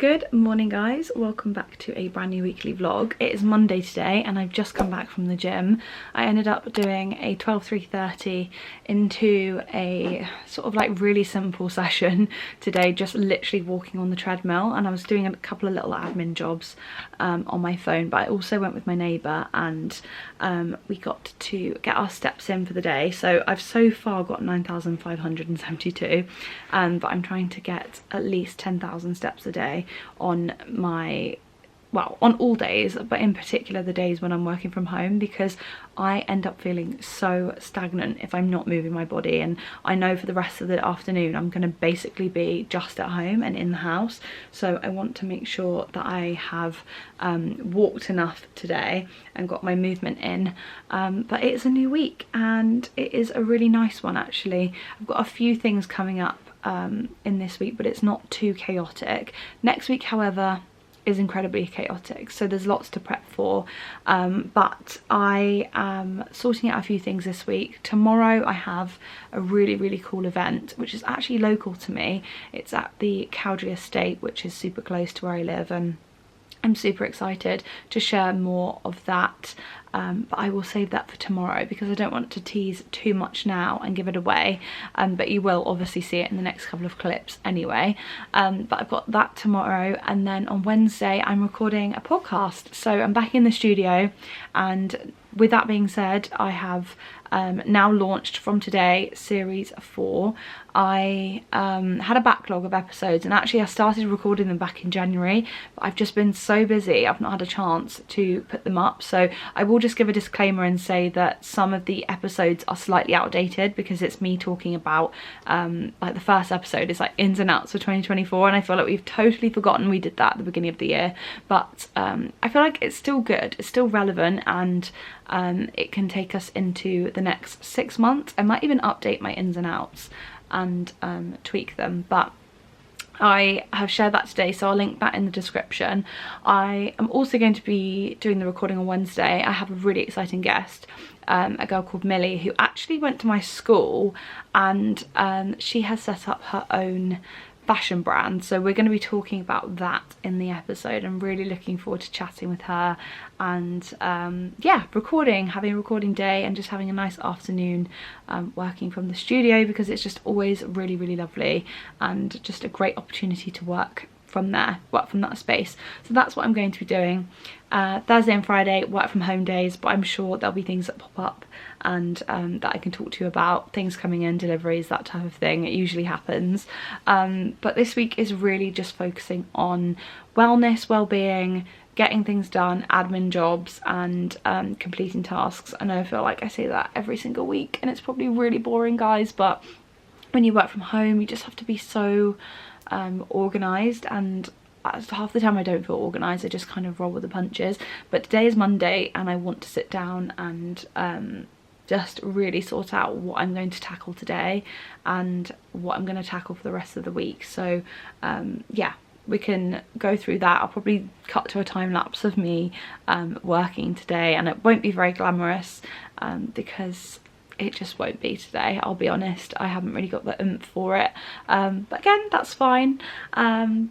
Good morning guys, welcome back to a brand new weekly vlog. It is Monday today and I've just come back from the gym. I ended up doing a 12:30 into a sort of like really simple session today, just literally walking on the treadmill, and I was doing a couple of little admin jobs on my phone, but I also went with my neighbour and we got to get our steps in for the day. So I've so far got 9,572 but I'm trying to get at least 10,000 steps a day on my, well, on all days, but in particular the days when I'm working from home, because I end up feeling so stagnant if I'm not moving my body. And I know for the rest of the afternoon I'm going to basically be just at home and in the house, so I want to make sure that I have walked enough today and got my movement in. But it's a new week and it is a really nice one actually. I've got a few things coming up in this week, but it's not too chaotic. Next week however is incredibly chaotic, so there's lots to prep for, but I am sorting out a few things this week. Tomorrow I have a really cool event which is actually local to me. It's at the Cowdrey Estate, which is super close to where I live, and I'm super excited to share more of that, but I will save that for tomorrow because I don't want to tease too much now and give it away, but you will obviously see it in the next couple of clips anyway. But I've got that tomorrow, and then on Wednesday I'm recording a podcast, so I'm back in the studio. And with that being said, I have now launched from today series 4. I had a backlog of episodes, and actually I started recording them back in January, but I've just been so busy I've not had a chance to put them up. So I will just give a disclaimer and say that some of the episodes are slightly outdated because it's me talking about like the first episode is like ins and outs for 2024, and I feel like we've totally forgotten we did that at the beginning of the year. But I feel like it's still good, it's still relevant, and it can take us into the next 6 months. I might even update my ins and outs and tweak them, but I have shared that today, so I'll link that in the description. I am also going to be doing the recording on Wednesday. I have a really exciting guest, a girl called Millie, who actually went to my school, and she has set up her own fashion brand, so we're going to be talking about that in the episode. I'm really looking forward to chatting with her and yeah, having a recording day and just having a nice afternoon working from the studio, because it's just always really lovely and just a great opportunity to work from that space. So that's what I'm going to be doing. Thursday and Friday work from home days, but I'm sure there'll be things that pop up and that I can talk to you about, things coming in, deliveries, that type of thing. It usually happens, but this week is really just focusing on wellness, well-being, getting things done, admin jobs, and completing tasks. I know I feel like I say that every single week and it's probably really boring guys, but when you work from home you just have to be so organised, and half the time I don't feel organised, I just kind of roll with the punches. But today is Monday and I want to sit down and just really sort out what I'm going to tackle today and what I'm going to tackle for the rest of the week. So yeah, we can go through that. I'll probably cut to a time lapse of me working today, and it won't be very glamorous because it just won't be today, I'll be honest. I haven't really got the oomph for it, but again, that's fine,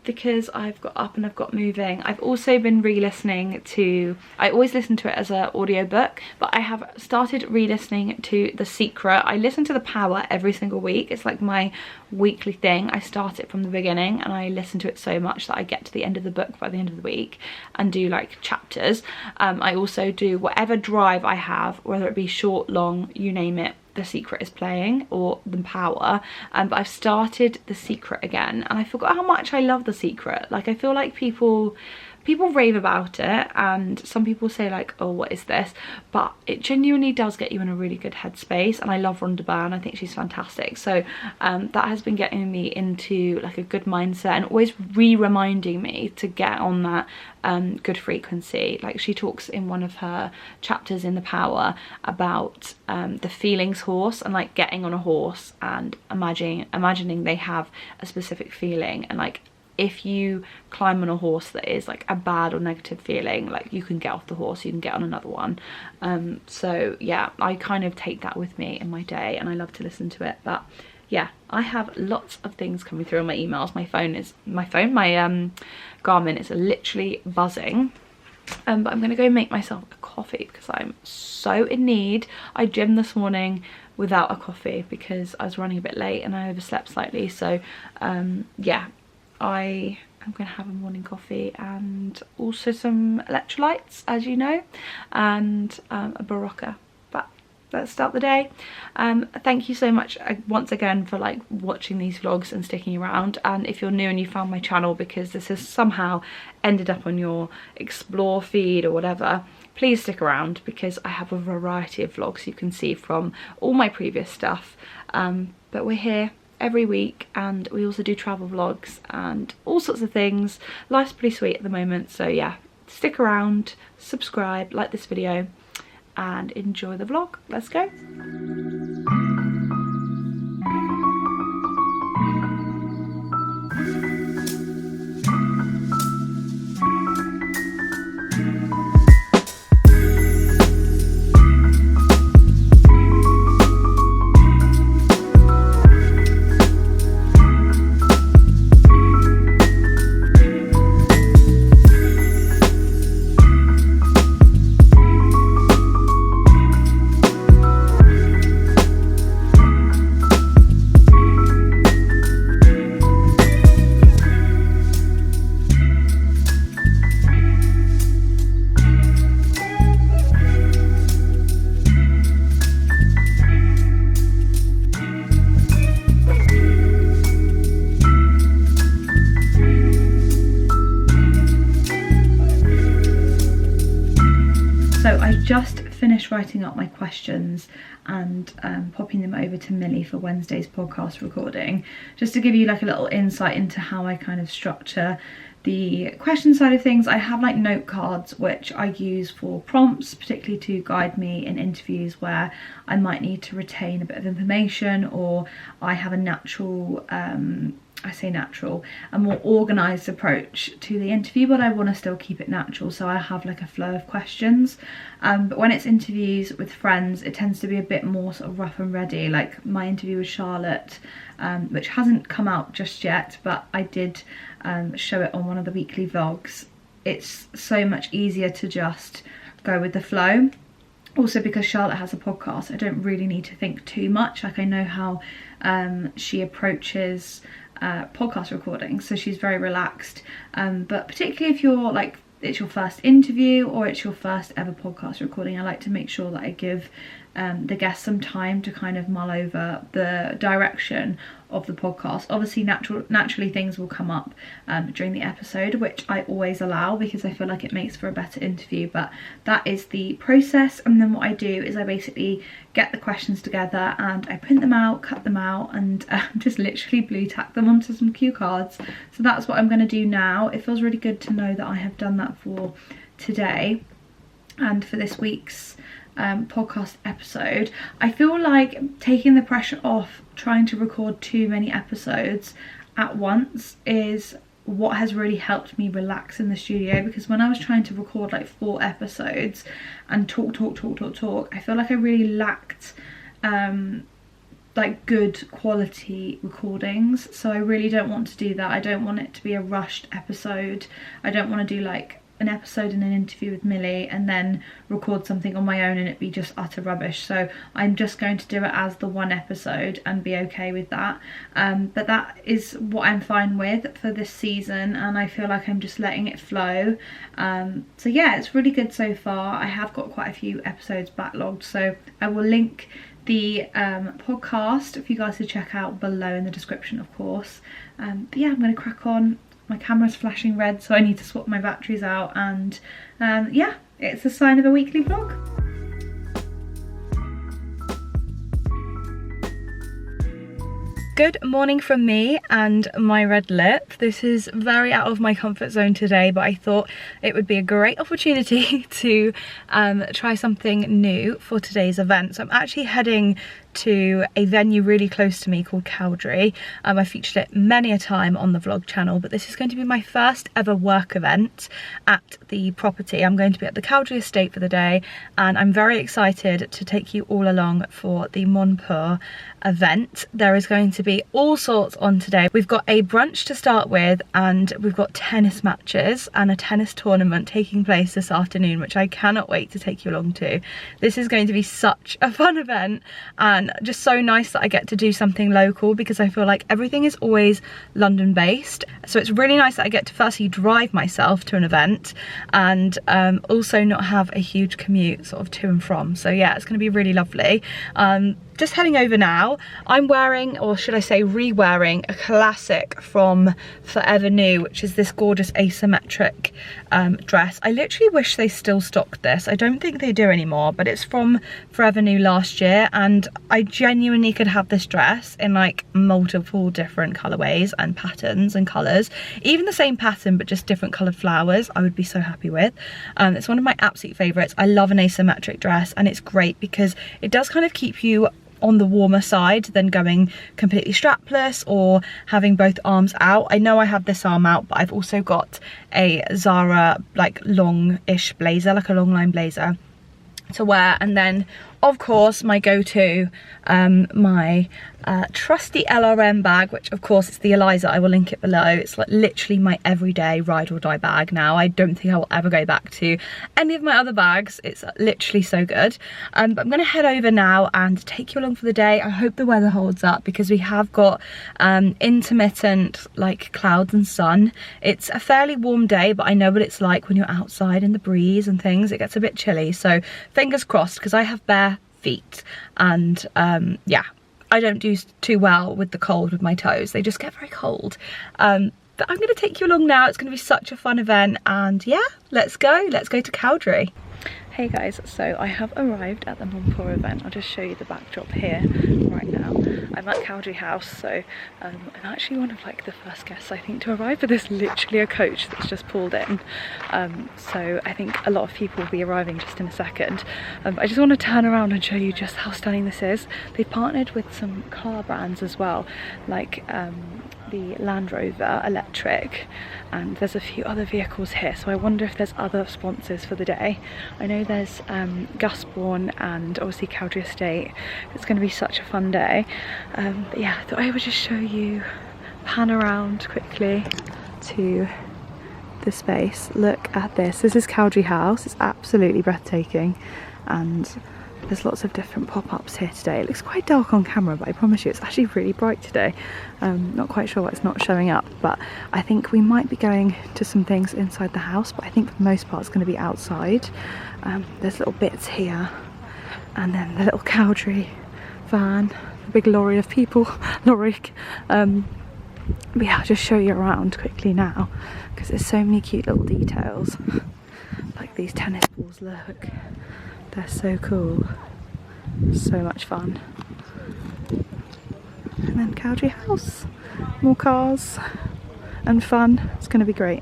because I've got up and I've got moving. I've also been re-listening to, I always listen to it as an audiobook, but I have started re-listening to The Secret. I listen to The Power every single week. It's like my weekly thing. I start it from the beginning and I listen to it so much that I get to the end of the book by the end of the week and do like chapters. I also do whatever drive I have, whether it be short, long, you name it, The Secret is playing, or The Power. But I've started The Secret again and I forgot how much I love The Secret. Like, I feel like people rave about it and some people say like, oh, what is this? But it genuinely does get you in a really good headspace, and I love Rhonda Byrne. I think she's fantastic. So that has been getting me into like a good mindset and always reminding me to get on that good frequency. Like, she talks in one of her chapters in The Power about the feelings horse, and like getting on a horse and imagining they have a specific feeling, and like if you climb on a horse that is like a bad or negative feeling, like you can get off the horse, you can get on another one. So yeah, I kind of take that with me in my day and I love to listen to it. But yeah, I have lots of things coming through on my emails. My Garmin is literally buzzing. But I'm gonna go make myself a coffee because I'm so in need. I gymmed this morning without a coffee because I was running a bit late and I overslept slightly. So yeah, I'm gonna have a morning coffee and also some electrolytes, as you know, and a Barocca. But let's start the day. Thank you so much once again for like watching these vlogs and sticking around. And if you're new and you found my channel because this has somehow ended up on your explore feed or whatever, please stick around because I have a variety of vlogs you can see from all my previous stuff. But we're here every week and we also do travel vlogs and all sorts of things. Life's pretty sweet at the moment, so yeah, stick around, subscribe, like this video and enjoy the vlog. Let's go. Just finished writing up my questions and popping them over to Millie for Wednesday's podcast recording, just to give you like a little insight into how I kind of structure the question side of things. I have like note cards which I use for prompts, particularly to guide me in interviews where I might need to retain a bit of information, or I have a natural a more organised approach to the interview, but I want to still keep it natural, so I have like a flow of questions. But when it's interviews with friends, it tends to be a bit more sort of rough and ready, like my interview with Charlotte, which hasn't come out just yet, but I did show it on one of the weekly vlogs. It's so much easier to just go with the flow. Also because Charlotte has a podcast, I don't really need to think too much. Like I know how she approaches podcast recording, so she's very relaxed, but particularly if you're like, it's your first interview or it's your first ever podcast recording, I like to make sure that I give the guests some time to kind of mull over the direction of the podcast. Obviously naturally things will come up during the episode, which I always allow because I feel like it makes for a better interview, but that is the process. And then what I do is I basically get the questions together and I print them out, cut them out, and just literally blue tack them onto some cue cards. So that's what I'm going to do now. It feels really good to know that I have done that for today and for this week's podcast episode. I feel like taking the pressure off trying to record too many episodes at once is what has really helped me relax in the studio, because when I was trying to record like 4 episodes and talk, I feel like I really lacked like good quality recordings. So I really don't want to do that. I don't want it to be a rushed episode. I don't want to do like an episode and an interview with Millie and then record something on my own and it be just utter rubbish. So I'm just going to do it as the one episode and be okay with that. But that is what I'm fine with for this season, and I feel like I'm just letting it flow. So yeah, it's really good so far. I have got quite a few episodes backlogged, so I will link the podcast for you guys to check out below in the description, of course. But yeah, I'm going to crack on. My camera's flashing red, so I need to swap my batteries out, and yeah, it's a sign of a weekly vlog. Good morning from me and my red lip. This is very out of my comfort zone today, but I thought it would be a great opportunity to try something new for today's event. So I'm actually heading to a venue really close to me called Cowdrey. I featured it many a time on the vlog channel, but this is going to be my first ever work event at the property. I'm going to be at the Cowdrey estate for the day, and I'm very excited to take you all along for the Monpure event. There is going to be all sorts on today. We've got a brunch to start with, and we've got tennis matches and a tennis tournament taking place this afternoon, which I cannot wait to take you along to. This is going to be such a fun event, and just so nice that I get to do something local, because I feel like everything is always London based. So it's really nice that I get to firstly drive myself to an event, and also not have a huge commute sort of to and from. So yeah, it's going to be really lovely. Just heading over now. I'm wearing, or should I say re-wearing, a classic from Forever New, which is this gorgeous asymmetric dress. I literally wish they still stocked this. I don't think they do anymore, but it's from Forever New last year, and I genuinely could have this dress in like multiple different colorways and patterns and colors. Even the same pattern but just different colored flowers, I would be so happy with. It's one of my absolute favorites. I love an asymmetric dress, and it's great because it does kind of keep you on the warmer side than going completely strapless or having both arms out. I know I have this arm out, but I've also got a Zara like long-ish blazer, like a long line blazer to wear. And then of course my go-to, my trusty LRM bag, which of course it's the Eliza. I will link it below. It's like literally my everyday ride or die bag now. I don't think I will ever go back to any of my other bags. It's literally so good. But I'm gonna head over now and take you along for the day. I hope the weather holds up, because we have got intermittent like clouds and sun. It's a fairly warm day, but I know what it's like when you're outside in the breeze and things. It gets a bit chilly, so fingers crossed, because I have bare feet, and yeah, I don't do too well with the cold with my toes. They just get very cold. But I'm going to take you along now. It's going to be such a fun event, and yeah, let's go to Cowdrey. Hey guys, so I have arrived at the Monpure event. I'll just show you the backdrop here right now. I'm at Cowdrey House, so I'm actually one of like the first guests I think to arrive, but there's literally a coach that's just pulled in. So I think a lot of people will be arriving just in a second. I just want to turn around and show you just how stunning this is. They've partnered with some car brands as well, like the Land Rover electric, and there's a few other vehicles here, so I wonder if there's other sponsors for the day. I know there's Gusbourne and obviously Cowdrey Estate. It's going to be such a fun day. But yeah, I thought I would just show you, pan around quickly to the space. Look at this. This is Cowdrey House. It's absolutely breathtaking, and there's lots of different pop-ups here today. It looks quite dark on camera, but I promise you it's actually really bright today. Not quite sure why it's not showing up, but I think we might be going to some things inside the house, but I think for the most part it's going to be outside. There's little bits here, and then the little Cowdrey van, the big lorry of people, lorry. But yeah, I'll just show you around quickly now, because there's so many cute little details. Like these tennis balls, look. They're so cool. So much fun. And then Cowdrey House. More cars and fun. It's going to be great.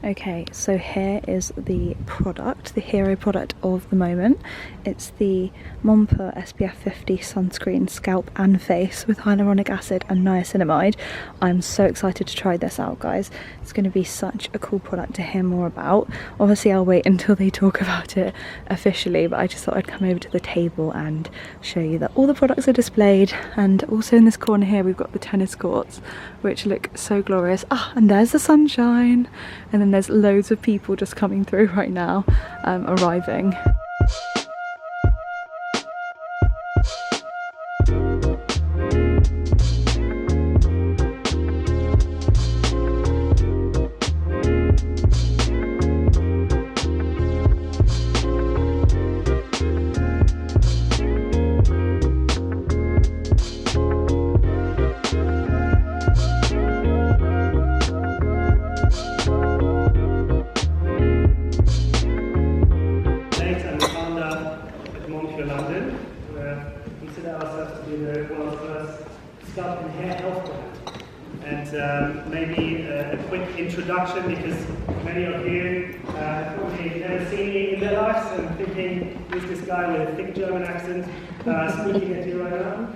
Okay, so here is the product, the hero product of the moment. It's the Monpure SPF 50 sunscreen, scalp and face with hyaluronic acid and niacinamide. I'm so excited to try this out, guys. It's going to be such a cool product to hear more about. Obviously I'll wait until they talk about it officially, but I just thought I'd come over to the table and show you that all the products are displayed. And also in this corner here we've got the tennis courts, which look so glorious. Ah, and there's the sunshine, and then there's loads of people just coming through right now, arriving. introduction because many of you probably never seen me in their lives and thinking, who's this guy with a thick German accent speaking at you right now?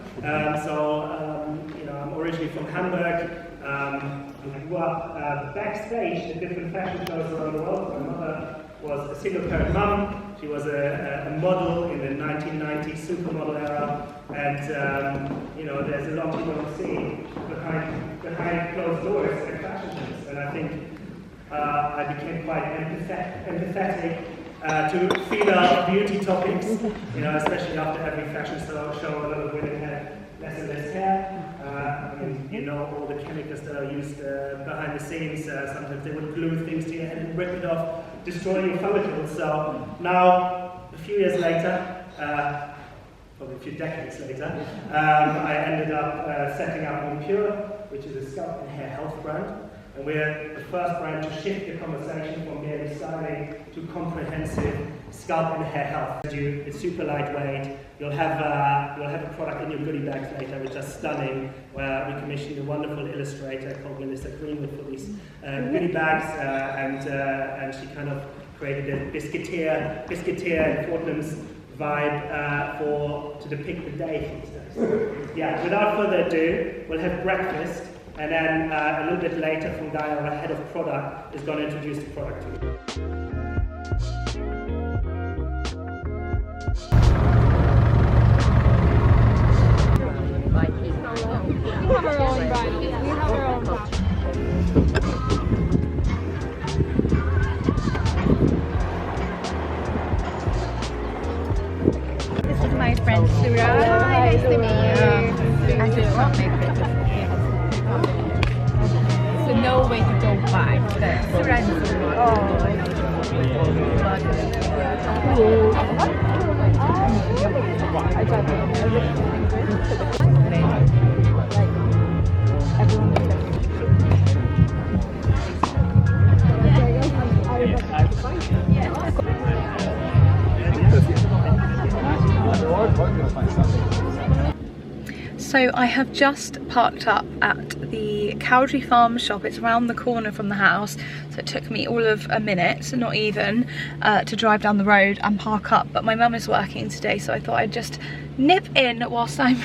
You know, I'm originally from Hamburg. I grew up backstage at different fashion shows around the world. My mother was a single parent mum. She was a model in the 1990s supermodel era, and you know, there's a lot you don't see behind closed doors at fashion shows. And I think I became quite empathetic to female beauty topics, you know, especially after every fashion show, a lot of women had less and less hair. And you know, all the chemicals that are used behind the scenes, sometimes they would glue things to your head and rip it off, destroying your follicles. So now, a few years later, probably a few decades later, I ended up setting up Monpure, which is a scalp and hair health brand. And we're the first brand to shift the conversation from merely styling to comprehensive scalp and hair health. It's super lightweight. You'll have a product in your goodie bags later, which are stunning. Where we commissioned a wonderful illustrator called Melissa Greenwood for these goodie bags, and she kind of created a biscuiteer and Fortnum's vibe to depict the day these days. So, yeah, without further ado, we'll have breakfast. And then a little bit later, from Guy, our head of product, is going to introduce the product to you. We have our own brand. We have our own brand. This is my friend Sura. Hi, nice to meet you. I just want to make pictures. So no way to go back. Sura and Sura. So I have just parked up at the Cowdrey Farm shop. It's around the corner from the house, so it took me all of a minute, not even, to drive down the road and park up. But my mum is working today, so I thought I'd just nip in whilst I'm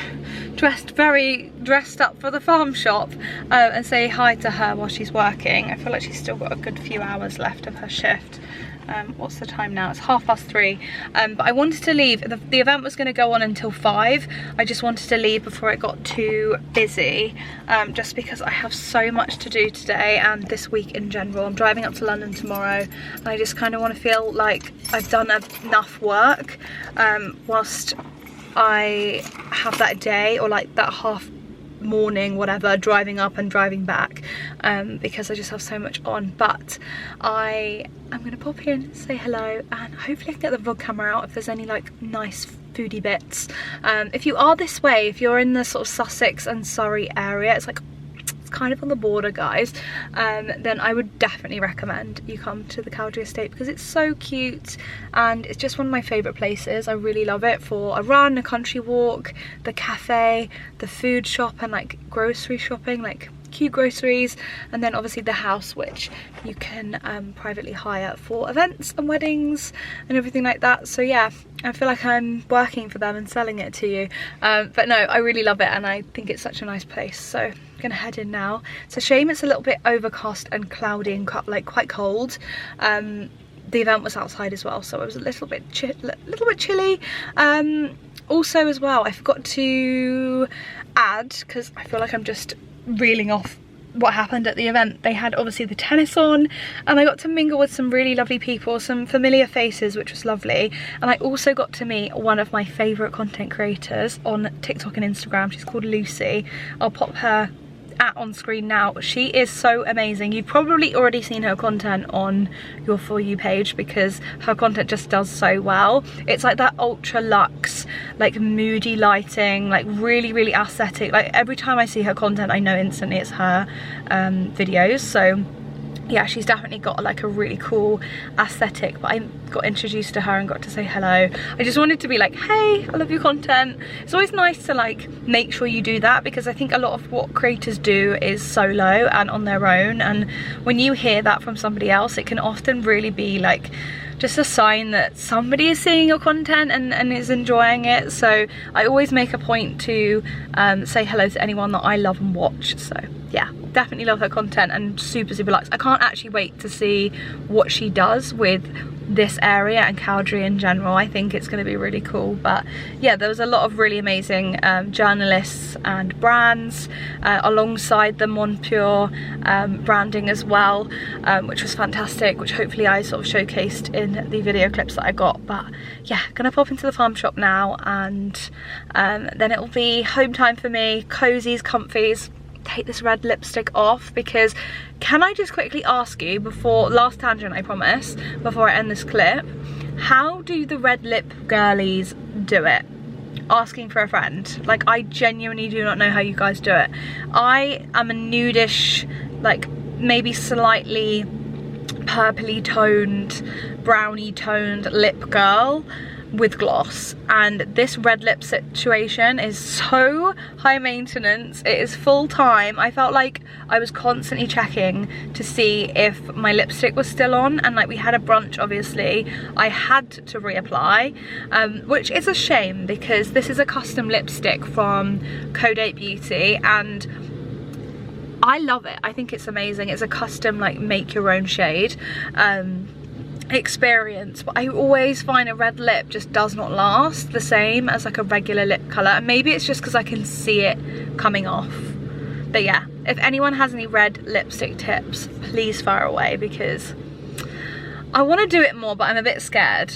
dressed up for the farm shop, and say hi to her while she's working. I feel like she's still got a good few hours left of her shift. What's the time now? It's 3:30. But I wanted to leave. The event was going to go on until 5. I just wanted to leave before it got too busy, just because I have so much to do today and this week in general. I'm driving up to London tomorrow, and I just kind of want to feel like I've done enough work whilst I have that day, or like that half morning, whatever, driving up and driving back, because I just have so much on. But I'm gonna pop in, say hello, and hopefully I can get the vlog camera out if there's any like nice foodie bits. If you are this way, if you're in the sort of Sussex and Surrey area, it's kind of on the border, guys, then I would definitely recommend you come to the Cowdrey estate, because it's so cute and it's just one of my favourite places. I really love it for a run, a country walk, the cafe, the food shop, and like grocery shopping, like cute groceries, and then obviously the house, which you can privately hire for events and weddings and everything like that. So yeah, I feel like I'm working for them and selling it to you, but no, I really love it and I think it's such a nice place. So I'm gonna head in now. It's a shame it's a little bit overcast and cloudy and like quite cold. The event was outside as well, so it was a little bit chilly. Also as well, I forgot to add, because I feel like I'm just reeling off what happened at the event. They had obviously the tennis on, and I got to mingle with some really lovely people, some familiar faces, which was lovely. And I also got to meet one of my favourite content creators on TikTok and Instagram. She's called Lucy. I'll pop her on screen now. She is so amazing. You've probably already seen her content on your For You page, because her content just does so well. It's like that ultra luxe, like moody lighting, like really aesthetic. Like every time I see her content, I know instantly it's her videos. So yeah, she's definitely got like a really cool aesthetic, but I got introduced to her and got to say hello. I just wanted to be like, hey, I love your content. It's always nice to like make sure you do that, because I think a lot of what creators do is solo and on their own, and when you hear that from somebody else, it can often really be like just a sign that somebody is seeing your content and is enjoying it. So I always make a point to say hello to anyone that I love and watch. So yeah, definitely love her content and super luxe. I can't actually wait to see what she does with this area and Cowdrey in general. I think it's going to be really cool. But yeah, there was a lot of really amazing journalists and brands alongside the Monpure branding as well, which was fantastic, which hopefully I sort of showcased in the video clips that I got. But yeah, gonna pop into the farm shop now, and then it'll be home time for me, cozies, comfies. Take this red lipstick off, because can I just quickly ask you, before last tangent I promise, before I end this clip, how do the red lip girlies do it? Asking for a friend. Like, I genuinely do not know how you guys do it. I am a nudish, like maybe slightly purpley toned, brownie toned lip girl with gloss, and this red lip situation is so high maintenance. It is full time. I felt like I was constantly checking to see if my lipstick was still on, and like we had a brunch, obviously I had to reapply, which is a shame because this is a custom lipstick from Code 8 Beauty and I love it. I think it's amazing. It's a custom like make your own shade experience, but I always find a red lip just does not last the same as like a regular lip colour, and maybe it's just because I can see it coming off. But yeah, if anyone has any red lipstick tips, please fire away, because I want to do it more, but I'm a bit scared.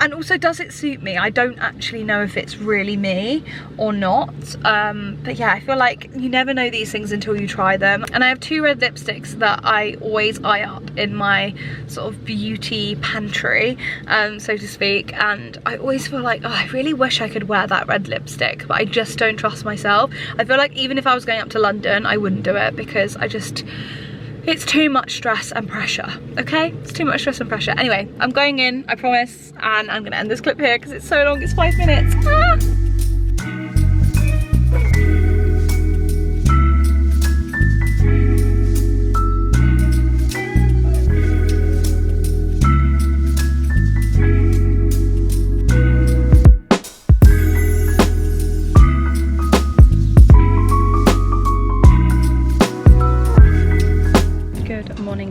And also, does it suit me? I don't actually know if it's really me or not. But yeah, I feel like you never know these things until you try them. And I have two red lipsticks that I always eye up in my sort of beauty pantry, so to speak. And I always feel like, oh, I really wish I could wear that red lipstick, but I just don't trust myself. I feel like even if I was going up to London, I wouldn't do it, because it's too much stress and pressure, okay? It's too much stress and pressure. Anyway, I'm going in, I promise, and I'm gonna end this clip here because it's so long, it's 5 minutes. Ah!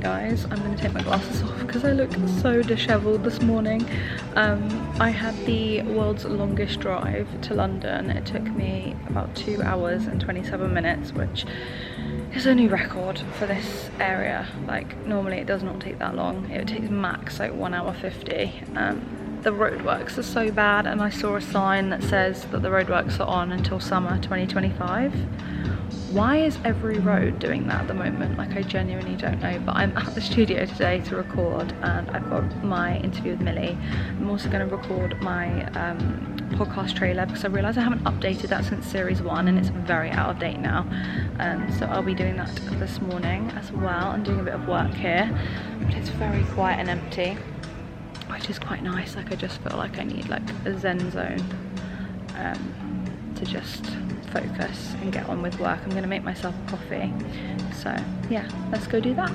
Guys, I'm going to take my glasses off because I look so disheveled this morning. I had the world's longest drive to London. It took me about 2 hours and 27 minutes, which is a new record for this area. Like, normally it does not take that long. It takes max like 1 hour 50. The roadworks are so bad, and I saw a sign that says that the roadworks are on until summer 2025. Why is every road doing that at the moment? Like, I genuinely don't know. But I'm at the studio today to record, and I've got my interview with Millie. I'm also going to record my podcast trailer, because I realise I haven't updated that since series 1 and it's very out of date now. So I'll be doing that this morning as well, and doing a bit of work here. But it's very quiet and empty, which is quite nice. Like, I just feel like I need like a zen zone to just focus and get on with work. I'm going to make myself a coffee, so yeah, let's go do that.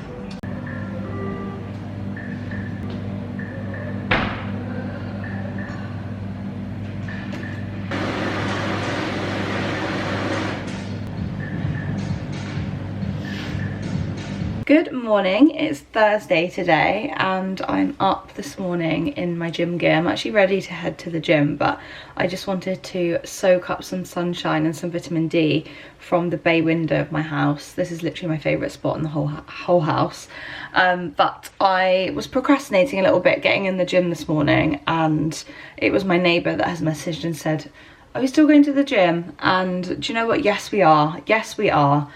Good morning, it's Thursday today, and I'm up this morning in my gym gear. I'm actually ready to head to the gym, but I just wanted to soak up some sunshine and some vitamin D from the bay window of my house. This is literally my favourite spot in the whole house. But I was procrastinating a little bit getting in the gym this morning, and it was my neighbour that has messaged and said, are we still going to the gym? And do you know what? Yes, we are. Yes, we are.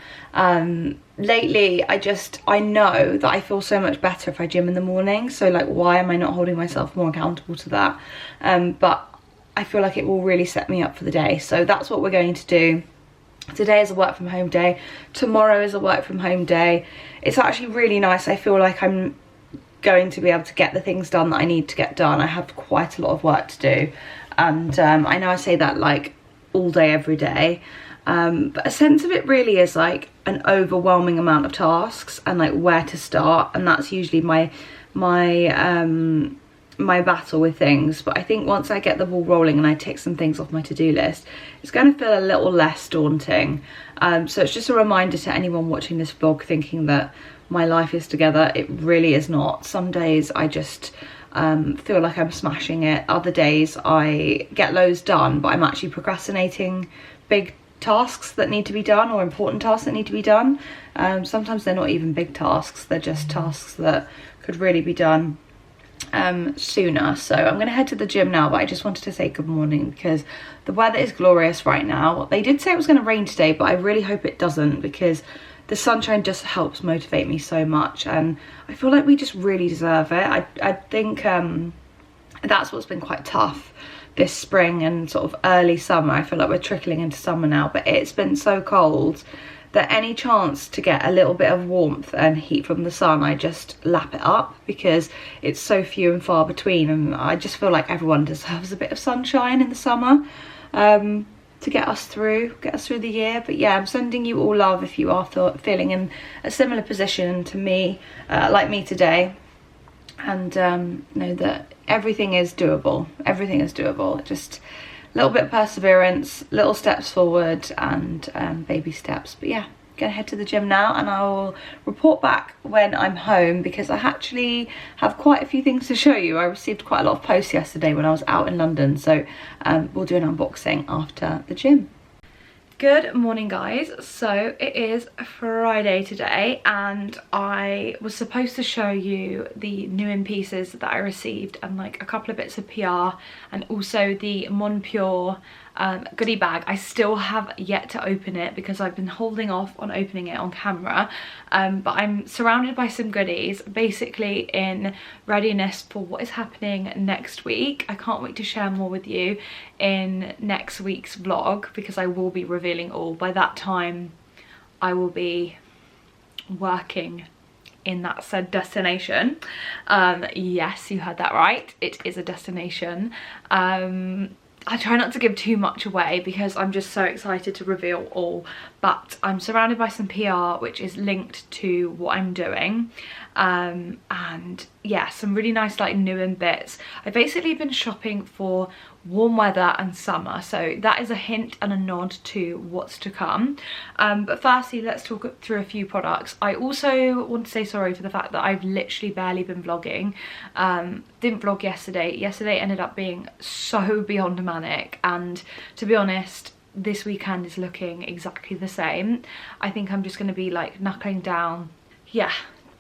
Lately I know that I feel so much better if I gym in the morning, so like, why am I not holding myself more accountable to that? But I feel like it will really set me up for the day, so that's what we're going to do. Today is a work from home day, tomorrow is a work from home day. It's actually really nice. I feel like I'm going to be able to get the things done that I need to get done. I have quite a lot of work to do, and I know I say that like all day every day, but a sense of it really is like an overwhelming amount of tasks and like where to start, and that's usually my battle with things. But I think once I get the ball rolling and I tick some things off my to-do list, it's going to feel a little less daunting. So it's just a reminder to anyone watching this vlog thinking that my life is together. It really is not. Some days I just feel like I'm smashing it. Other days I get loads done, but I'm actually procrastinating big tasks that need to be done, or important tasks that need to be done. Sometimes they're not even big tasks, they're just tasks that could really be done sooner. So I'm going to head to the gym now, but I just wanted to say good morning because the weather is glorious right now. They did say it was going to rain today, but I really hope it doesn't, because the sunshine just helps motivate me so much, and I feel like we just really deserve it. I think that's what's been quite tough this spring and sort of early summer. I feel like we're trickling into summer now, but it's been so cold that any chance to get a little bit of warmth and heat from the sun, I just lap it up, because it's so few and far between, and I just feel like everyone deserves a bit of sunshine in the summer to get us through the year. But yeah, I'm sending you all love if you are feeling in a similar position to me, like me today, and know that everything is doable. Everything is doable. Just a little bit of perseverance, little steps forward, and baby steps. But yeah, gonna head to the gym now, and I'll report back when I'm home, because I actually have quite a few things to show you. I received quite a lot of posts yesterday when I was out in London, so we'll do an unboxing after the gym. Good morning, guys. So it is Friday today, and I was supposed to show you the new in pieces that I received, and like a couple of bits of PR, and also the Monpure goodie bag. I still have yet to open it because I've been holding off on opening it on camera, but I'm surrounded by some goodies, basically in readiness for what is happening next week. I can't wait to share more with you in next week's vlog, because I will be revealing all. By that time I will be working in that said destination. Yes, you heard that right, it is a destination. I try not to give too much away because I'm just so excited to reveal all, but I'm surrounded by some PR which is linked to what I'm doing, and yeah, some really nice like new in bits. I've basically been shopping for warm weather and summer, so that is a hint and a nod to what's to come. But firstly, let's talk through a few products. I also want to say sorry for the fact that I've literally barely been vlogging. Didn't vlog yesterday. Yesterday ended up being so beyond manic, and to be honest, this weekend is looking exactly the same. I think I'm just going to be like knuckling down, yeah,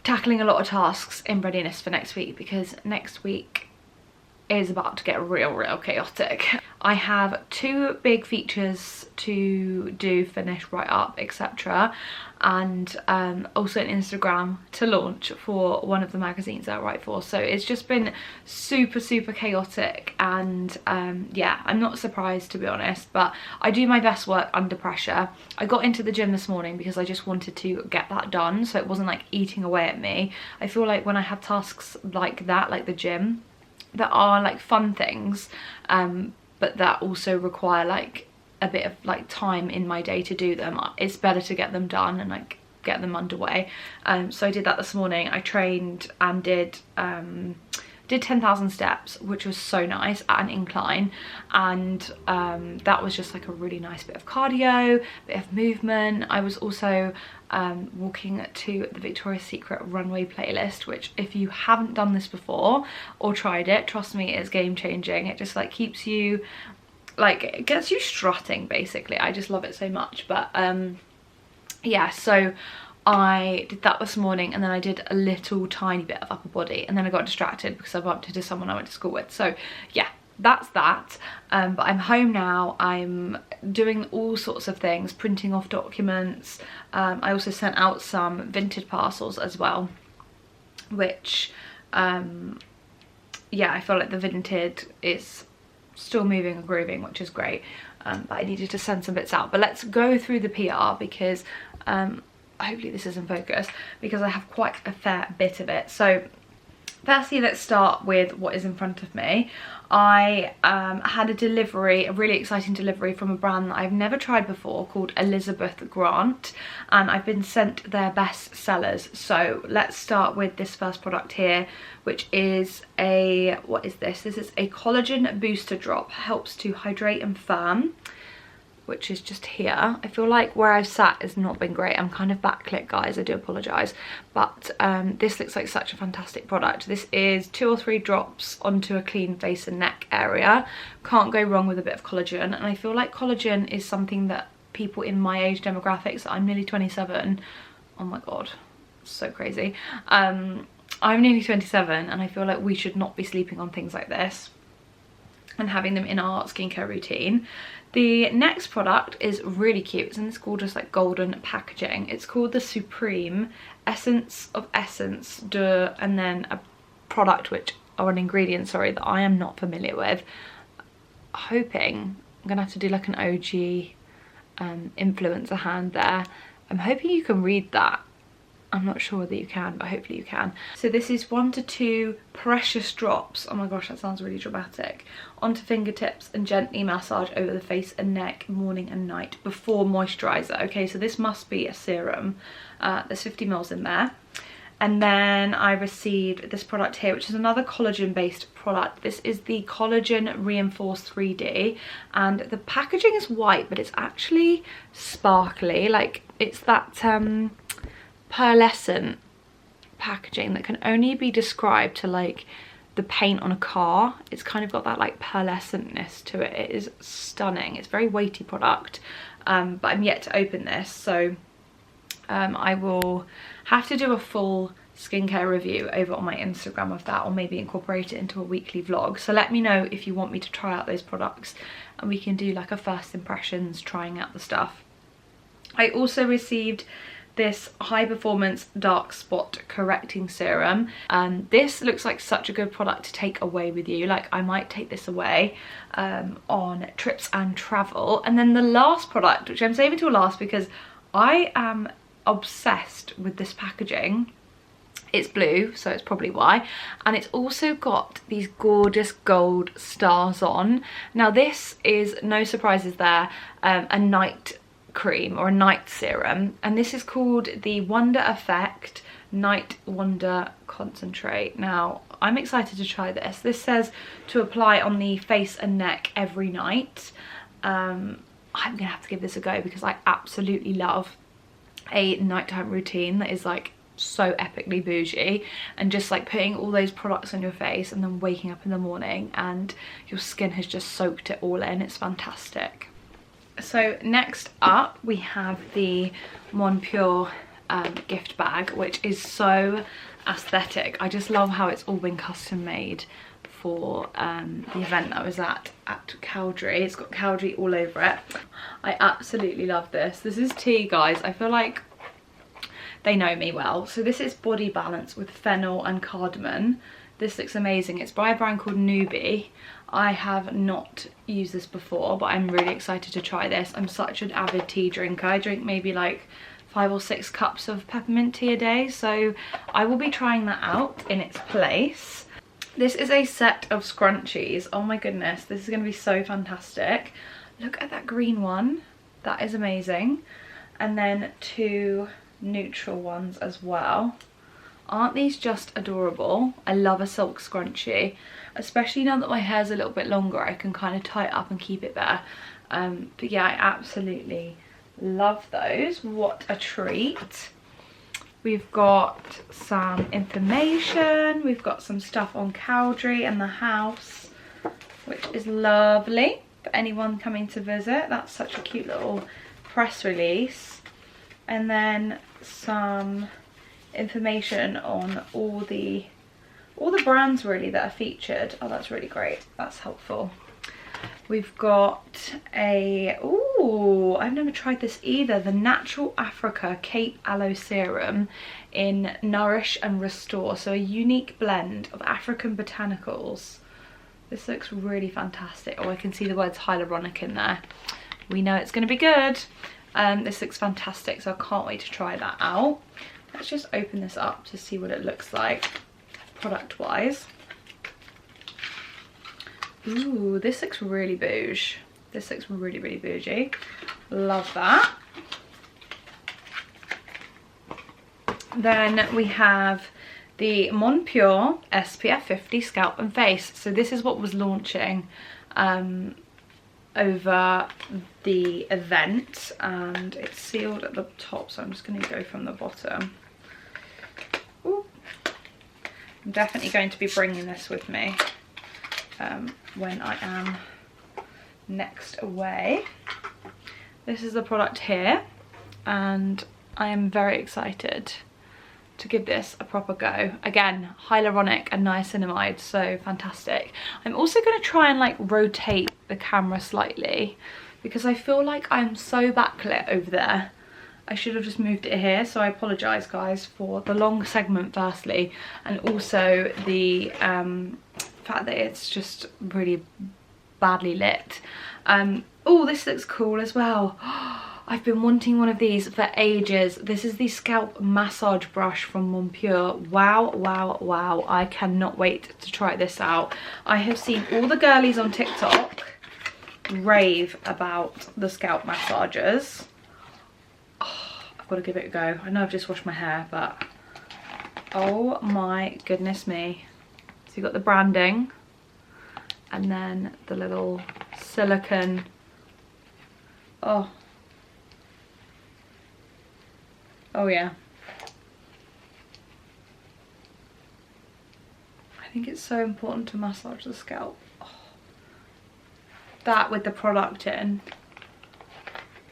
tackling a lot of tasks in readiness for next week, because next week is about to get real chaotic. I have 2 big features to do, finish, write up, etc, and also an Instagram to launch for one of the magazines that I write for. So it's just been super chaotic, and yeah, I'm not surprised, to be honest, but I do my best work under pressure. I got into the gym this morning because I just wanted to get that done, so it wasn't like eating away at me. I feel like when I have tasks like that, like the gym, that are like fun things, but that also require like a bit of like time in my day to do them, it's better to get them done and like get them underway. So I did that this morning. I trained and did 10,000 steps, which was so nice, at an incline, and that was just like a really nice bit of cardio, bit of movement. I was also walking to the Victoria's Secret runway playlist, which if you haven't done this before or tried it, trust me, it's game changing. It just like keeps you, like, it gets you strutting basically. I just love it so much. But yeah, so I did that this morning, and then I did a little tiny bit of upper body, and then I got distracted because I bumped into someone I went to school with. So yeah, that's that. But I'm home now. I'm doing all sorts of things, printing off documents. I also sent out some vintage parcels as well, which yeah, I feel like the vintage is still moving and grooving, which is great. but I needed to send some bits out. But let's go through the PR because hopefully this is in focus, because I have quite a fair bit of it. So firstly, let's start with what is in front of me. I had a delivery, a really exciting delivery from a brand that I've never tried before called Elizabeth Grant, and I've been sent their best sellers. So let's start with this first product here, which is a, what is this? This is a collagen booster drop, helps to hydrate and firm, which is just here. I feel like where I've sat has not been great. I'm kind of backlit, guys, I do apologise. But this looks like such a fantastic product. This is 2 or 3 drops onto a clean face and neck area. Can't go wrong with a bit of collagen. And I feel like collagen is something that people in my age demographics, I'm nearly 27. Oh my God, so crazy. I'm nearly 27 and I feel like we should not be sleeping on things like this and having them in our skincare routine. The next product is really cute. It's in this gorgeous like golden packaging. It's called the Supreme Essence of Essence de, and then a product which, or an ingredient, sorry, that I am not familiar with. Hoping, I'm gonna have to do like an OG influencer hand there. I'm hoping you can read that. I'm not sure that you can, but hopefully you can. So this is 1 to 2 precious drops, oh my gosh, that sounds really dramatic, onto fingertips and gently massage over the face and neck morning and night before moisturizer. Okay, so this must be a serum. There's 50 ml in there. And then I received this product here, which is another collagen based product. This is the Collagen Reinforced 3D, and the packaging is white, but it's actually sparkly. Like, it's that pearlescent packaging that can only be described to like the paint on a car. It's kind of got that like pearlescentness to it. It is stunning. It's a very weighty product, but I'm yet to open this, so I will have to do a full skincare review over on my Instagram of that, or maybe incorporate it into a weekly vlog. So let me know if you want me to try out those products and we can do like a first impressions trying out the stuff. I also received this high performance dark spot correcting serum. This looks like such a good product to take away with you. Like, I might take this away on trips and travel. And then the last product, which I'm saving till last because I am obsessed with this packaging. It's blue, so it's probably why, and it's also got these gorgeous gold stars on. Now this is, no surprises there, a night cream or a night serum, and this is called the Wonder Effect Night Wonder Concentrate. Now I'm excited to try this. This says to apply on the face and neck every night. I'm gonna have to give this a go because I absolutely love a nighttime routine that is like so epically bougie, and just like putting all those products on your face and then waking up in the morning and your skin has just soaked it all in. It's fantastic. So next up we have the Monpure gift bag, which is so aesthetic. I just love how it's all been custom made for the event that I was at Cowdrey. It's got Cowdrey all over it. I absolutely love this. This is tea, guys. I feel like they know me well. So this is Body Balance with fennel and cardamom. This looks amazing. It's by a brand called Newbie. I have not used this before, but I'm really excited to try this. I'm such an avid tea drinker. I drink maybe like 5 or 6 cups of peppermint tea a day, so I will be trying that out in its place. This is a set of scrunchies. Oh my goodness, this is going to be so fantastic. Look at that green one. That is amazing. And then 2 neutral ones as well. Aren't these just adorable? I love a silk scrunchie, especially now that my hair's a little bit longer. I can kind of tie it up and keep it there. But yeah, I absolutely love those. What a treat. We've got some information. We've got some stuff on Cowdrey and the house, which is lovely for anyone coming to visit. That's such a cute little press release. And then some information on all the brands really that are featured. Oh, that's really great. That's helpful. We've got a, ooh, I've never tried this either, the Natural Africa Cape Aloe Serum in Nourish and Restore. So a unique blend of African botanicals. This looks really fantastic. Oh, I can see the words hyaluronic in there. we know it's going to be good. This looks fantastic, so I can't wait to try that out. Let's just open this up to see what it looks like product wise. Ooh, this looks really bouge. This looks really, really bougie. Love that. Then we have the Monpure SPF 50 Scalp and Face. So this is what was launching over the event, and it's sealed at the top, so I'm just going to go from the bottom. Ooh. I'm definitely going to be bringing this with me when I am next away. This is the product here, and I am very excited to give this a proper go. Again, hyaluronic and niacinamide, so fantastic. I'm also going to try and like rotate the camera slightly because I feel like I'm so backlit over there. I should have just moved it here, so I apologise guys for the long segment firstly, and also the fact that it's just really badly lit. Oh, this looks cool as well. I've been wanting one of these for ages. This is the scalp massage brush from Monpure. Wow, wow, wow. I cannot wait to try this out. I have seen all the girlies on TikTok rave about the scalp massagers. Oh, I've got to give it a go. I know I've just washed my hair, but oh my goodness me. So you've got the branding and then the little silicone. Oh. Oh yeah. I think it's so important to massage the scalp. Oh. That with the product in,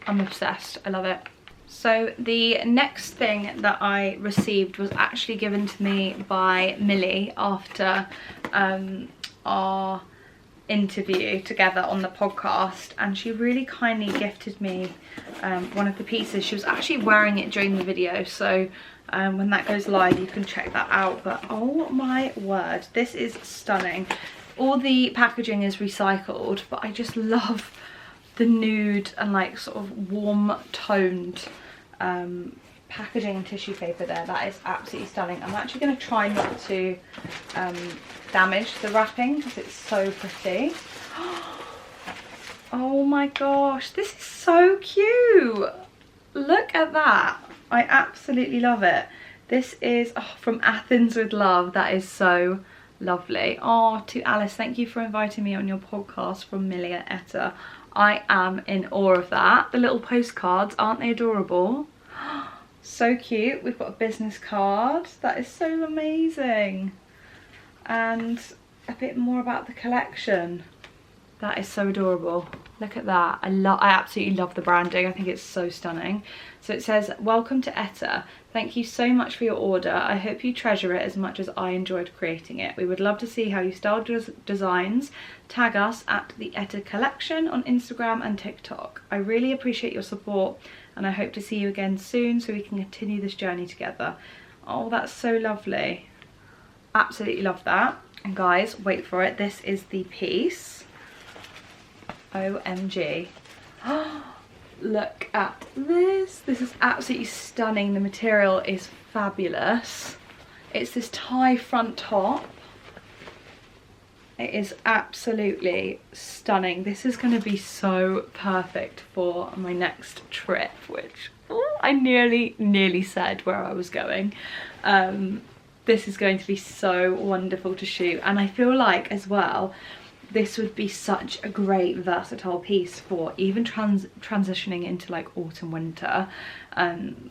I'm obsessed. I love it. So the next thing that I received was actually given to me by Millie after our interview together on the podcast, and she really kindly gifted me one of the pieces. She was actually wearing it during the video, so when that goes live you can check that out. But oh my word, this is stunning. All the packaging is recycled, but I just love the nude and like sort of warm toned packaging and tissue paper there. That is absolutely stunning. I'm actually going to try not to damage the wrapping because it's so pretty. Oh my gosh, this is so cute. Look at that. I absolutely love it. This is from Athens with Love. That is so lovely. Oh, to Alice, thank you for inviting me on your podcast from Millie at Etta. I am in awe of that. The little postcards, aren't they adorable? So cute. We've got a business card. That is so amazing. And a bit more about the collection. That is so adorable. Look at that. I absolutely love the branding. I think it's so stunning. So it says, welcome to Etta. Thank you so much for your order. I hope you treasure it as much as I enjoyed creating it. We would love to see how you style designs. Tag us at the Etta Collection on Instagram and TikTok. I really appreciate your support, and I hope to see you again soon so we can continue this journey together. Oh, that's so lovely. Absolutely love that. And guys, wait for it. This is the piece. OMG. Look at this. This is absolutely stunning. The material is fabulous. It's this tie front top. It is absolutely stunning. This is going to be so perfect for my next trip, which I nearly said where I was going. This is going to be so wonderful to shoot, and I feel like as well this would be such a great versatile piece for even transitioning into like autumn winter,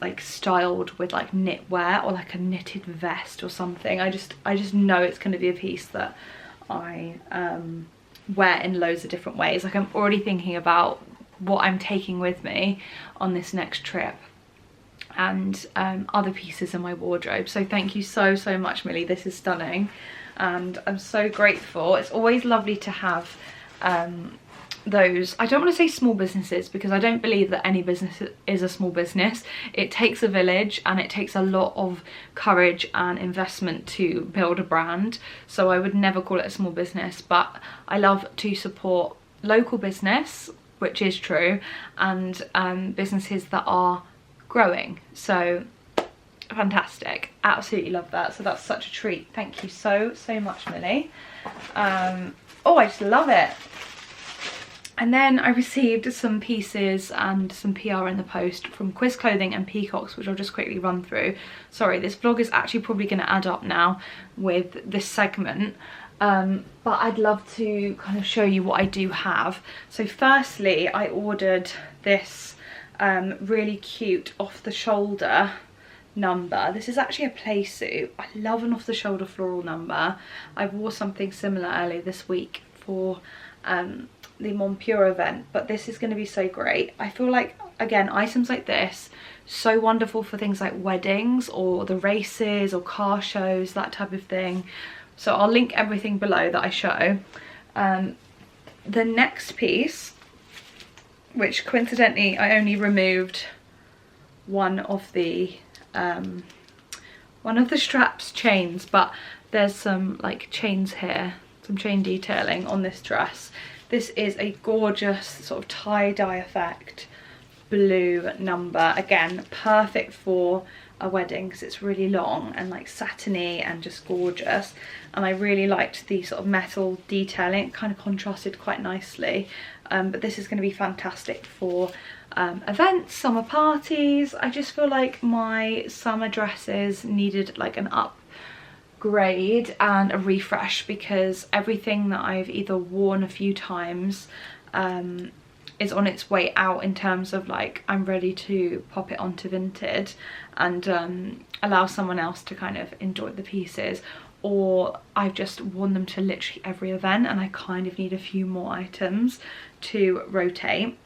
like styled with like knitwear or like a knitted vest or something. I just know it's going to be a piece that I wear in loads of different ways. Like I'm already thinking about what I'm taking with me on this next trip, and other pieces in my wardrobe. So thank you so much, Millie. This is stunning, and I'm so grateful. It's always lovely to have those, I don't want to say small businesses, because I don't believe that any business is a small business. It takes a village and it takes a lot of courage and investment to build a brand, so I would never call it a small business. But I love to support local business which is true, and businesses that are growing. So fantastic, absolutely love that. So that's such a treat. Thank you so much, Millie. Oh, I just love it. And then I received some pieces and some PR in the post from Quiz Clothing and Peacocks, which I'll just quickly run through. Sorry, this vlog is actually probably going to add up now with this segment, but I'd love to kind of show you what I do have. So firstly, I ordered this really cute off the shoulder number. This is actually a play suit. I love an off the shoulder floral number. I wore something similar earlier this week for the Monpure event, but this is going to be so great. I feel like, again, items like this, so wonderful for things like weddings or the races or car shows, that type of thing. So I'll link everything below that I show. The next piece, which coincidentally I only removed one of the straps chains, but there's some like chains here, some chain detailing on this dress. This is a gorgeous sort of tie-dye effect blue number. Again, perfect for a wedding because it's really long and like satiny and just gorgeous. And I really liked the sort of metal detailing. It kind of contrasted quite nicely. But this is going to be fantastic for events, summer parties. I just feel like my summer dresses needed like an upgrade and a refresh, because everything that I've either worn a few times is on its way out in terms of like I'm ready to pop it onto Vinted and allow someone else to kind of enjoy the pieces, or I've just worn them to literally every event and I kind of need a few more items to rotate.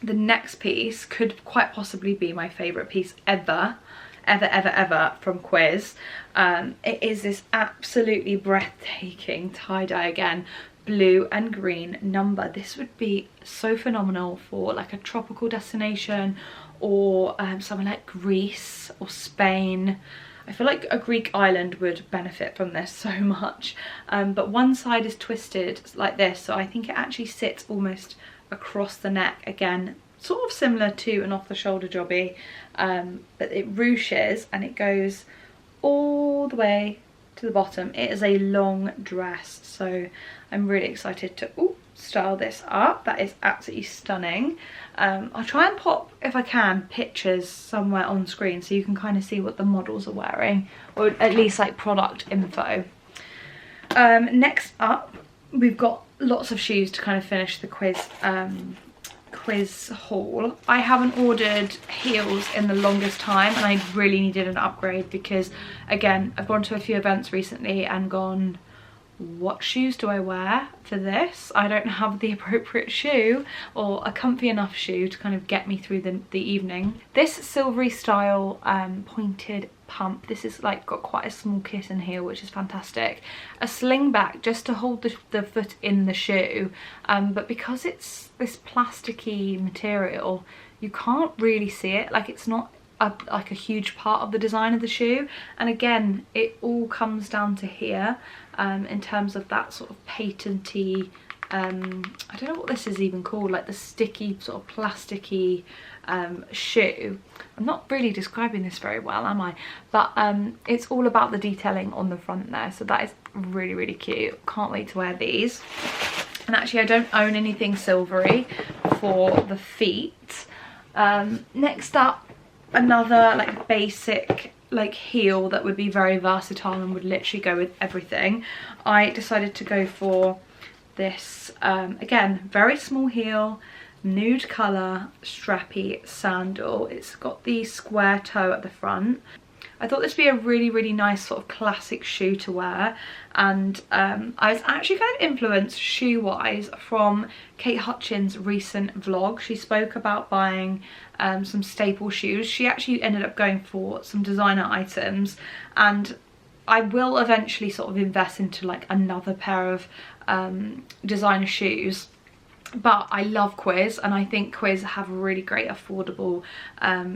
The next piece could quite possibly be my favourite piece ever from Quiz. It is this absolutely breathtaking tie-dye, again, blue and green number. This would be so phenomenal for like a tropical destination or somewhere like Greece or Spain. I feel like a Greek island would benefit from this so much. But one side is twisted like this, so I think it actually sits almost across the neck. Again, sort of similar to an off the shoulder jobby, but it ruches and it goes all the way to the bottom. It is a long dress, so I'm really excited to style this up. That is absolutely stunning. I'll try and pop, if I can, pictures somewhere on screen so you can kind of see what the models are wearing, or at least like product info. Next up, we've got lots of shoes to kind of finish the quiz haul. I haven't ordered heels in the longest time and I really needed an upgrade because, again, I've gone to a few events recently and gone, what shoes do I wear for this? I don't have the appropriate shoe or a comfy enough shoe to kind of get me through the evening. This silvery style pointed pump, this is like got quite a small kitten heel, which is fantastic. A sling back just to hold the foot in the shoe, but because it's this plasticky material, you can't really see it. Like, it's not like a huge part of the design of the shoe, and again, it all comes down to here in terms of that sort of patenty, I don't know what this is even called, like the sticky sort of plasticky shoe. I'm not really describing this very well, am I? But it's all about the detailing on the front there, so that is really, really cute. Can't wait to wear these. And actually, I don't own anything silvery for the feet. Next up, another like basic like heel that would be very versatile and would literally go with everything. I decided to go for this, again, very small heel, nude colour, strappy sandal. It's got the square toe at the front. I thought this would be a really, really nice sort of classic shoe to wear, and I was actually kind of influenced shoe-wise from Kate Hutchins' recent vlog. She spoke about buying some staple shoes. She actually ended up going for some designer items, and I will eventually sort of invest into like another pair of designer shoes. But I love Quiz, and I think Quiz have really great affordable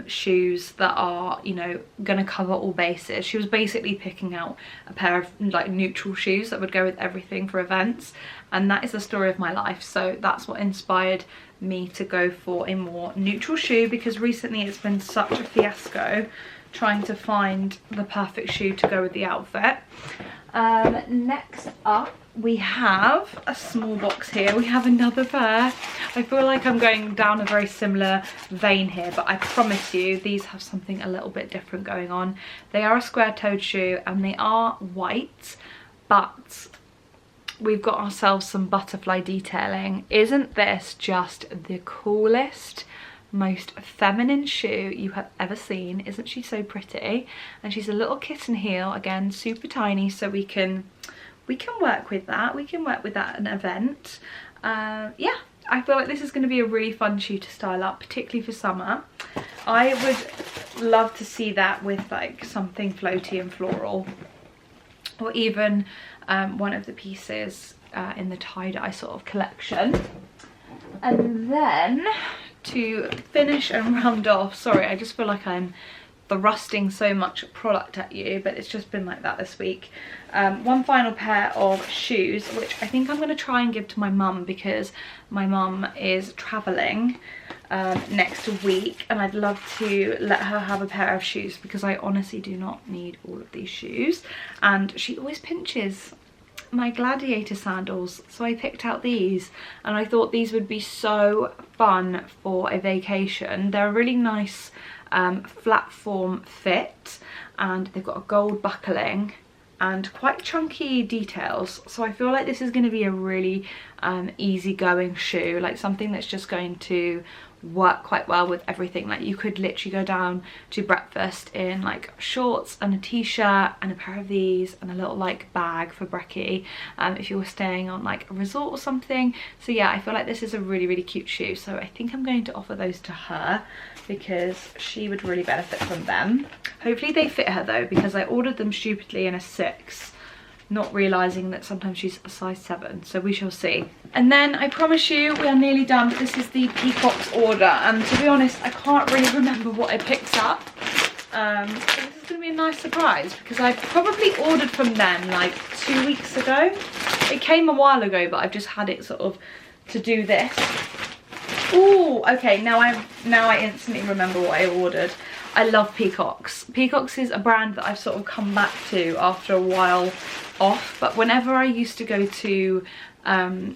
shoes that are, you know, gonna cover all bases. She was basically picking out a pair of like neutral shoes that would go with everything for events, and that is the story of my life. So that's what inspired me to go for a more neutral shoe, because recently it's been such a fiasco trying to find the perfect shoe to go with the outfit. Next up, we have a small box here. We have another pair. I feel like I'm going down a very similar vein here, but I promise you these have something a little bit different going on. They are a square-toed shoe and they are white, but we've got ourselves some butterfly detailing. Isn't this just the coolest, most feminine shoe you have ever seen? Isn't she so pretty? And she's a little kitten heel, again super tiny, so we can work with that. We can work with that at an event. Yeah, I feel like this is going to be a really fun shoe to style up, particularly for summer. I would love to see that with like something floaty and floral, or even one of the pieces in the tie-dye sort of collection. And then to finish and round off, sorry, I just feel like I'm thrusting so much product at you, but it's just been like that this week. One final pair of shoes, which I think I'm going to try and give to my mum, because my mum is travelling next week, and I'd love to let her have a pair of shoes, because I honestly do not need all of these shoes, and she always pinches my gladiator sandals, so I picked out these, and I thought these would be so fun for a vacation. They're a really nice flat form fit, and they've got a gold buckling and quite chunky details, so I feel like this is going to be a really easygoing shoe, like something that's just going to work quite well with everything. Like you could literally go down to breakfast in like shorts and a t-shirt and a pair of these and a little like bag for brekkie if you were staying on like a resort or something. So yeah, I feel like this is a really cute shoe, so I think I'm going to offer those to her because she would really benefit from them. Hopefully they fit her though, because I ordered them stupidly in a 6, not realising that sometimes she's a size 7, so we shall see. And then I promise you we are nearly done, but this is the Peacocks order, and to be honest I can't really remember what I picked up. So this is going to be a nice surprise, because I probably ordered from them like 2 weeks ago. It came a while ago, but I've just had it sort of to do this. Oh, okay, now I instantly remember what I ordered. I love Peacocks. Peacocks is a brand that I've sort of come back to after a while off, but whenever I used to go to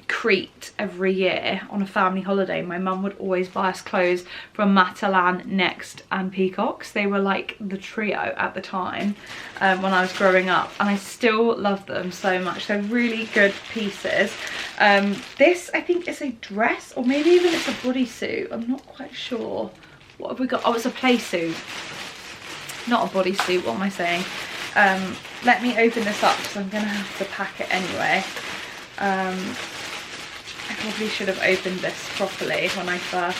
Crete every year on a family holiday, my mum would always buy us clothes from Matalan, Next and Peacocks. They were like the trio at the time when I was growing up, and I still love them so much. They're really good pieces. This I think is a dress, or maybe even it's a bodysuit, I'm not quite sure. What have we got? Oh, it's a play suit, not a bodysuit. What am I saying? Let me open this up because I'm gonna have to pack it anyway. I probably should have opened this properly when I first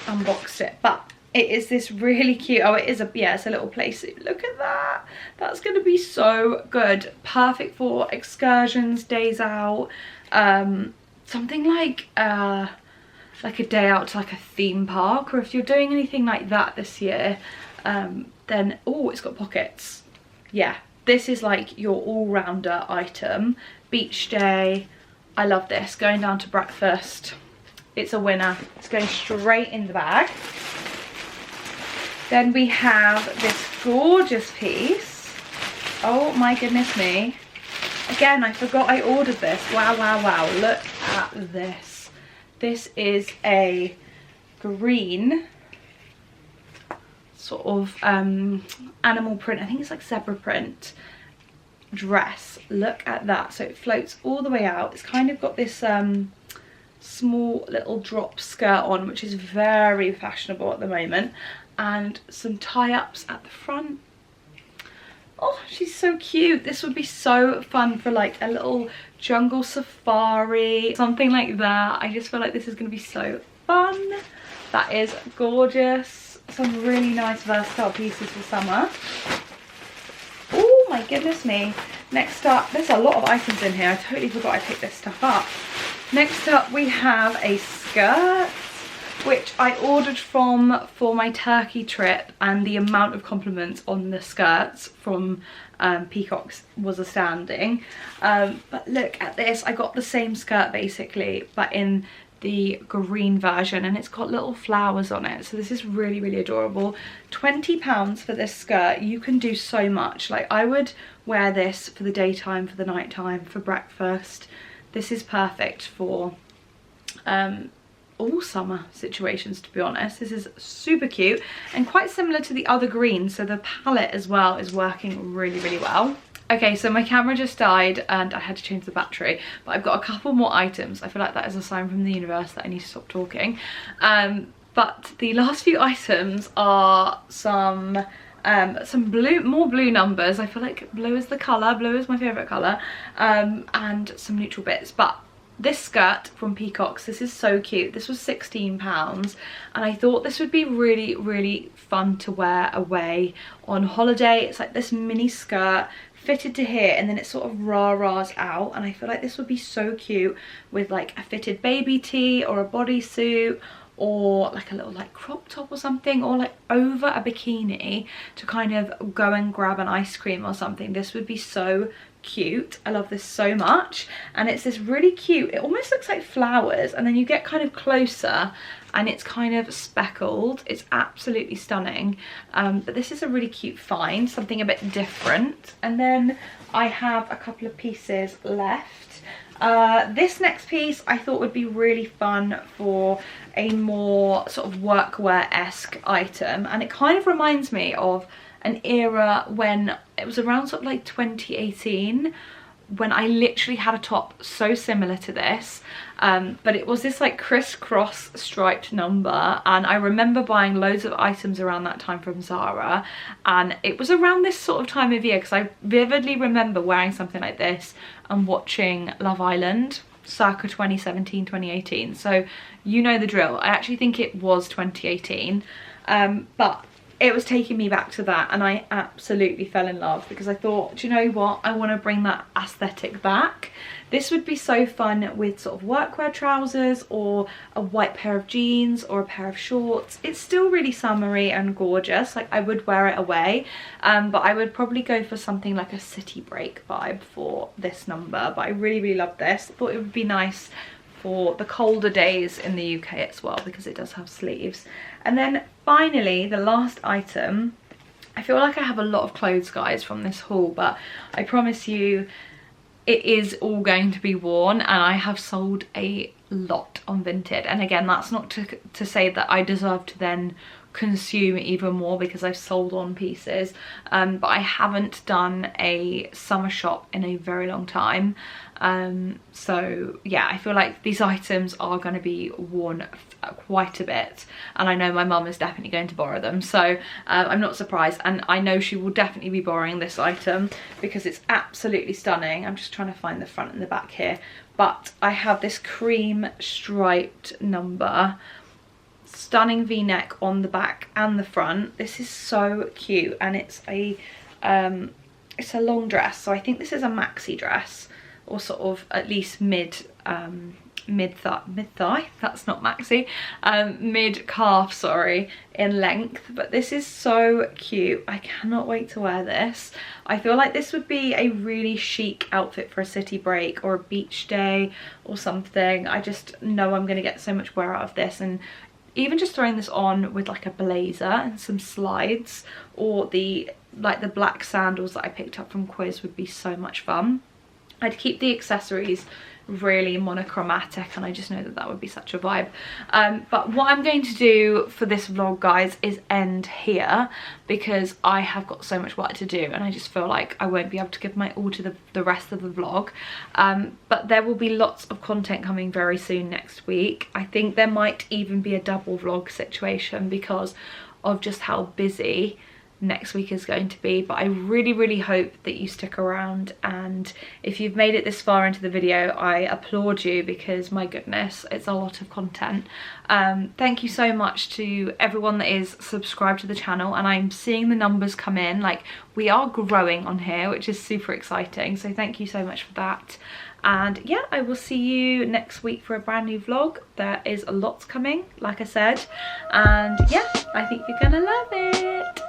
unboxed it, but it is this really cute, oh it is a, yeah, it's a little play suit. Look at that, that's gonna be so good. Perfect for excursions, days out, something like a day out to like a theme park, or if you're doing anything like that this year, then, oh, it's got pockets. Yeah, this is like your all-rounder item. Beach day, I love this. Going down to breakfast, it's a winner. It's going straight in the bag. Then we have this gorgeous piece. Oh my goodness me. Again, I forgot I ordered this. Wow, wow, wow, look at this. This is a green sort of animal print, I think it's like zebra print dress. Look at that, so it floats all the way out. It's kind of got this small little drop skirt on, which is very fashionable at the moment, and some tie-ups at the front. Oh, she's so cute. This would be so fun for like a little jungle safari, something like that. I just feel like this is going to be so fun. That is gorgeous. Some really nice versatile pieces for summer. Oh my goodness me. Next up, there's a lot of items in here. I totally forgot I picked this stuff up. Next up we have a skirt, which I ordered from for my Turkey trip, and the amount of compliments on the skirts from Peacocks was astounding. But look at this, I got the same skirt basically, but in the green version, and it's got little flowers on it, so this is really, really adorable. £20 for this skirt. You can do so much. Like, I would wear this for the daytime, for the nighttime, for breakfast. This is perfect for all summer situations, to be honest. This is super cute and quite similar to the other green, so the palette as well is working really, really well. Okay, so my camera just died and I had to change the battery, but I've got a couple more items. I feel like that is a sign from the universe that I need to stop talking. But the last few items are some blue, more blue numbers. I feel like blue is the colour, blue is my favourite colour, and some neutral bits. But this skirt from Peacocks, this is so cute. This was £16, and I thought this would be really, really fun to wear away on holiday. It's like this mini skirt fitted to here, and then it sort of rah-rahs out, and I feel like this would be so cute with like a fitted baby tee or a bodysuit, or like a little like crop top or something, or like over a bikini to kind of go and grab an ice cream or something. This would be so cute. I love this so much, and it's this really cute, it almost looks like flowers, and then you get kind of closer and it's kind of speckled. It's absolutely stunning. But this is a really cute find, something a bit different. And then I have a couple of pieces left. This next piece I thought would be really fun for a more sort of workwear-esque item, and it kind of reminds me of an era when it was around sort of like 2018, when I literally had a top so similar to this, but it was this like crisscross striped number, and I remember buying loads of items around that time from Zara, and it was around this sort of time of year because I vividly remember wearing something like this and watching Love Island circa 2017, 2018, so you know the drill. I actually think it was 2018, but it was taking me back to that, and I absolutely fell in love because I thought, do you know what, I want to bring that aesthetic back. This would be so fun with sort of workwear trousers or a white pair of jeans or a pair of shorts. It's still really summery and gorgeous, like I would wear it away, but I would probably go for something like a city break vibe for this number. But I really, really love this. I thought it would be nice for the colder days in the UK as well, because it does have sleeves. And then finally, the last item, I feel like I have a lot of clothes, guys, from this haul, but I promise you it is all going to be worn, and I have sold a lot on Vinted. And again, that's not to say that I deserve to then consume even more because I've sold on pieces, but I haven't done a summer shop in a very long time, so yeah, I feel like these items are going to be worn quite a bit, and I know my mum is definitely going to borrow them, so I'm not surprised, and I know she will definitely be borrowing this item because it's absolutely stunning. I'm just trying to find the front and the back here, but I have this cream striped number, stunning v-neck on the back and the front. This is so cute, and it's a long dress, so I think this is a maxi dress, or sort of at least mid thigh, that's not maxi, mid calf, sorry, in length. But this is so cute. I cannot wait to wear this. I feel like this would be a really chic outfit for a city break or a beach day or something. I just know I'm going to get so much wear out of this, and even just throwing this on with like a blazer and some slides, or the black sandals that I picked up from Quiz would be so much fun. I'd keep the accessories really monochromatic, and I just know that that would be such a vibe. But what I'm going to do for this vlog, guys, is end here because I have got so much work to do, and I just feel like I won't be able to give my all to the rest of the vlog. But there will be lots of content coming very soon next week. I think there might even be a double vlog situation because of just how busy next week is going to be, but I really hope that you stick around, and if you've made it this far into the video, I applaud you, because my goodness, it's a lot of content. Thank you so much to everyone that is subscribed to the channel, and I'm seeing the numbers come in, like we are growing on here, which is super exciting, so thank you so much for that. And yeah, I will see you next week for a brand new vlog. There is lots coming, like I said, and yeah, I think you're gonna love it.